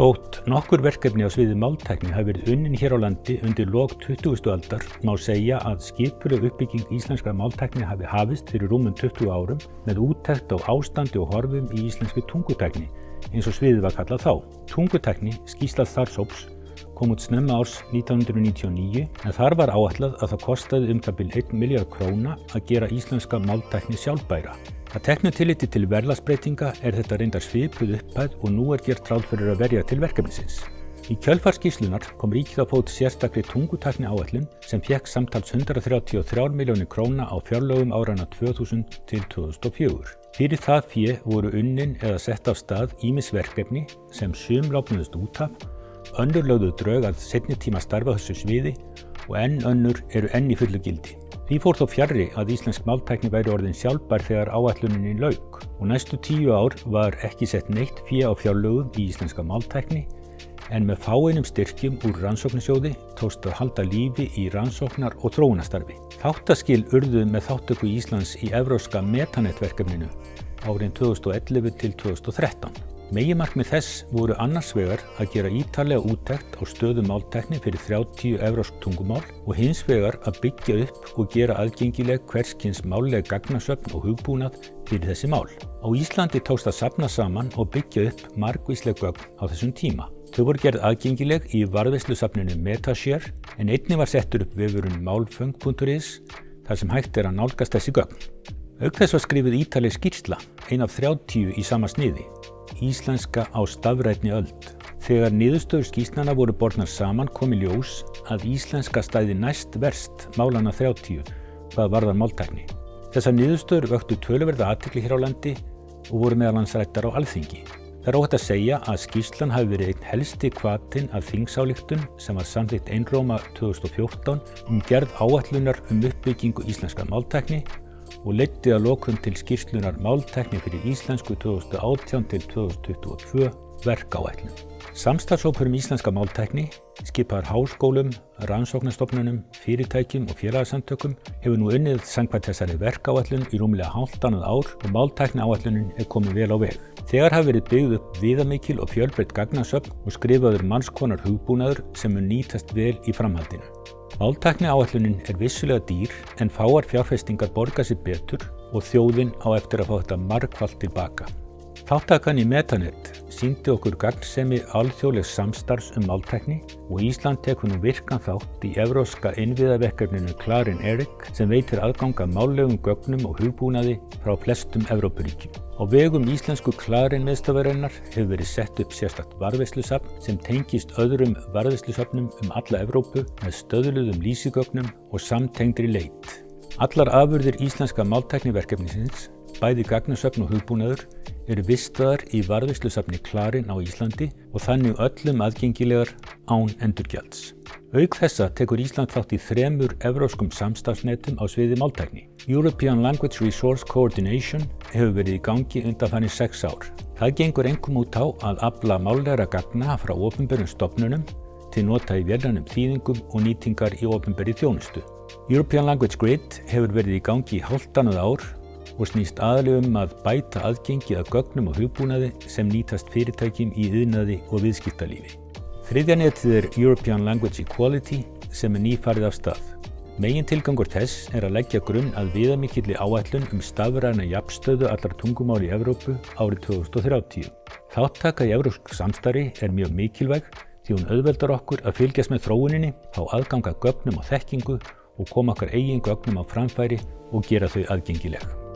Þótt nokkur verkefni á sviði máltækni hafi verið unnin hér á landi undir lok 20. aldar má segja að skipuleg uppbygging íslenskrar máltækni hafi hafist fyrir rúmum 20 árum með úttekt á ástandi og horfum í íslenskri tungutækni eins og sviðið var kallað þá. Tungutækni, skýrsla starfshóps, kom út snemma árs 1999 en þar var áætlað að það kostaði það bil 1 milljarð króna að gera íslenska máltækni sjálfbæra. Að teknu tilliti til verðlagsbreytinga er þetta reyndar svipuð upphæð og nú er gert ráð fyrir að verja til verkefnisins. Í kjölfar skýrslunnar kom ríkið á fót sérstakri tungutækni áætlun sem fékk samtals 133 milljónir króna á fjárlögum áranna 2000 til 2004. Fyrir það fé voru unnin eða sett af stað ýmis verkefni sem sum lognuðust út af, önnur lögðu drög að seinni tíma starfa á þessu sviði og enn önnur eru enn í fullu gildi. Því fór þó fjarri að íslensk máltækni væri orðin sjálfbær þegar áætluninni lauk og næstu 10 ár var ekki sett neitt fé á fjárlögum í íslenska máltækni en með fáeinum styrkjum úr rannsóknarsjóði tókst að halda lífi í rannsóknar- og þróunarstarfi. Þáttaskil urðu með þátttöku Íslands í evrópska Metanet-verkefninu árin 2011 til 2013. Meginmarkmið þess voru annars vegar að gera ítarlega úttekt á stöðu máltækni fyrir 30 evrópsk tungumál og hins vegar að byggja upp og gera aðgengileg hvers kyns málleg gagnasöfn og hugbúnað fyrir þessi mál. Á Íslandi tókst að safna saman og byggja upp margvísleg gögn á þessum tíma. Þau voru gerð aðgengileg í varðveislusafninu Metashare en einnig var settur upp vefurinn málföng.is þar sem hægt er að nálgast þessi gögn. Auk þess var skrifuð ítarleg skýrsla, ein af 30 í sama sniði. Íslenska á stafrænni öld. Þegar niðurstöður skýrslnanna voru bornar saman kom í ljós að íslenska stæði næst verst málanna 30 hvað varðar máltækni. Þessar niðurstöður vöktu töluverða athygli hér á landi og voru meðal annars ræddar á Alþingi. Það er óhætt að segja að skýrslan hafi verið einn helsti hvatinn að þingsályktun sem var samþykkt einróma 2014 gerð áætlunar uppbyggingu íslenskrar máltækni og leiddi að lokum til skýrslunar Máltækni fyrir íslensku 2018 til 2022 verkáætlun. Samstarfshópur íslenska máltækni, skipaður háskólum, rannsóknarstofnunum, fyrirtækjum og félagasamtökum hefur nú unnið samkvæmt þessari verkáætlun í rúmlega hálftannað ár og máltækniáætlunin er komin vel á veg. Þegar hafi verið byggð upp viðamikil og fjölbreytt gagnasöfn og skrifaður margskonar hugbúnaður sem mun nýtast vel í framhaldinu. Máltækniáætlunin er vissulega dýr en fáar fjárfestingar borga sig betur og þjóðin á eftir að fá þetta margfalt tilbaka. Þáttakan í Metanet sýndi okkur gagnsemi alþjóðlegs samstarfs máltækni og Ísland tekur nú virkan þátt í evrópska innviðaverkefninu Clarin Eric sem veitir aðgang að mállegum gögnum og hugbúnaði frá flestum Evrópuríkjum. Á vegum íslensku Clarin miðstöðvarinnar hefur verið sett upp sérstakt varðveislusafn sem tengist öðrum varðveislusafnum alla Evrópu með stöðluðum lýsigögnum og samtengdri leit. Allar afurðir íslenska máltækniverkefnisins, bæði gagnasöfn og hugbúnaður, eru vistaðar í varðveislusafni Clarin á Íslandi og þannig öllum aðgengilegar án endurgjalds. Auk þessa tekur Ísland þátt í 3 evrópskum samstarfsnetum á sviði máltækni. European Language Resource Coordination hefur verið í gangi undanfarin 6 ár. Það gengur einkum út á að afla mállegra gagna frá opinberum stofnunum til nota í vélrænum þýðingum og nýtingar í opinberri þjónustu. European Language Grid hefur verið í gangi í hálftannað ár og snýst aðallega að bæta aðgengi að gögnum og hugbúnaði sem nýtast fyrirtækjum í iðnaði og viðskiptalífi. Þriðja netið er European Language Equality sem er nýfarið af stað. Megintilgangur þess er að leggja grunn að viðamikilli áætlun stafræna jafnstöðu allra tungumál í Evrópu árið 2030. Þáttaka í evrópsk samstarfi er mjög mikilvæg því hún auðveldar okkur að fylgjast með þróuninni, fá aðgang að gögnum og þekkingu og koma okkar eigin gögnum á framfæri og gera þau aðgengileg.